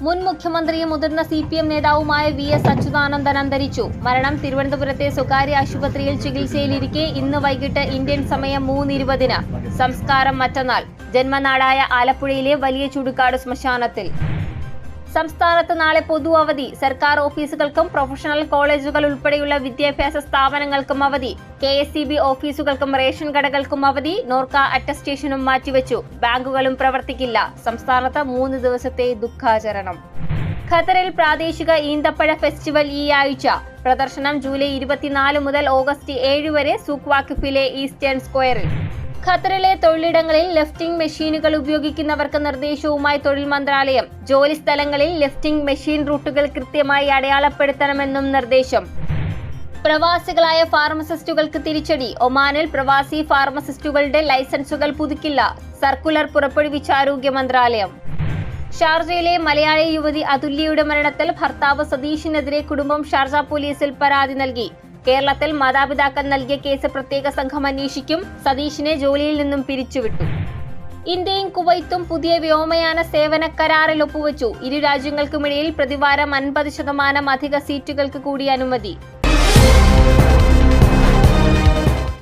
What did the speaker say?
മുൻ മുഖ്യമന്ത്രിയും മുതിർന്ന CPM നേതാവുമായ VS അച്യുതാനന്ദൻ അന്തരിച്ചു. മരണം തിരുവനന്തപുരത്തെ സ്വകാര്യ ആശുപത്രിയിൽ ചികിത്സയിലിരിക്കെ ഇന്ന് വൈകിട്ട് ഇന്ത്യൻ സമയം 3:20-ന്. സംസ്കാരം മറ്റന്നാൾ. ജന്മനാടായ ആലപ്പുഴയിലെ വലിയ ചുടുകാട് ശ്മശാനത്തിൽ. സംസ്ഥാനത്ത് നാളെ പൊതു അവധി. സർക്കാർ ഓഫീസുകൾക്കും പ്രൊഫഷണൽ കോളേജുകൾ ഉൾപ്പെടെയുള്ള വിദ്യാഭ്യാസ സ്ഥാപനങ്ങൾക്കും അവധി. KSEB ഓഫീസുകൾക്കും റേഷൻ കടകൾക്കും അവധി. നോർക്ക അറ്റസ്റ്റേഷനും മാറ്റിവെച്ചു. ബാങ്കുകളും പ്രവർത്തിക്കില്ല. സംസ്ഥാനത്ത് 3 ദിവസത്തെ ദുഃഖാചരണം. ഖത്തറിൽ പ്രാദേശിക ഈന്തപ്പഴ ഫെസ്റ്റിവൽ ഈ ആഴ്ച. പ്രദർശനം ജൂലൈ 24 മുതൽ ഓഗസ്റ്റ് 7 വരെ സൂഖ് വാക്കിഫിലെ ഈസ്റ്റേൺ സ്ക്വയറിൽ. ഖത്തറിലെ തൊഴിലിടങ്ങളിൽ ലിഫ്റ്റിംഗ് മെഷീനുകൾ ഉപയോഗിക്കുന്നവർക്ക് നിർദ്ദേശവുമായി തൊഴിൽ മന്ത്രാലയം. ജോലി സ്ഥലങ്ങളിൽ ലിഫ്റ്റിംഗ് മെഷീൻ റൂട്ടുകൾ കൃത്യമായി അടയാളപ്പെടുത്തണമെന്നും നിർദ്ദേശം. പ്രവാസികളായ ഫാർമസിസ്റ്റുകൾക്ക് തിരിച്ചടി. ഒമാനിൽ പ്രവാസി ഫാർമസിസ്റ്റുകളുടെ ലൈസൻസുകൾ പുതുക്കില്ല. സർക്കുലർ പുറപ്പെടുവിച്ച ആരോഗ്യ മന്ത്രാലയം. ഷാർജയിലെ മലയാളി യുവതി അതുല്യയുടെ മരണത്തിൽ ഭർത്താവ് സതീഷിനെതിരെ കുടുംബം ഷാർജ പോലീസിൽ പരാതി നൽകി. കേരളത്തിൽ മാതാപിതാക്കൾ നൽകിയ കേസ് പ്രത്യേക സംഘം അന്വേഷിക്കും. സതീഷിനെ ജോലിയിൽ നിന്നും പിരിച്ചുവിട്ടു. ഇന്ത്യയും കുവൈത്തും പുതിയ വ്യോമയാന സേവന കരാറിൽ ഒപ്പുവച്ചു. ഇരു രാജ്യങ്ങൾക്കുമിടയിൽ പ്രതിവാരം 50% അധിക സീറ്റുകൾക്ക് കൂടി അനുമതി.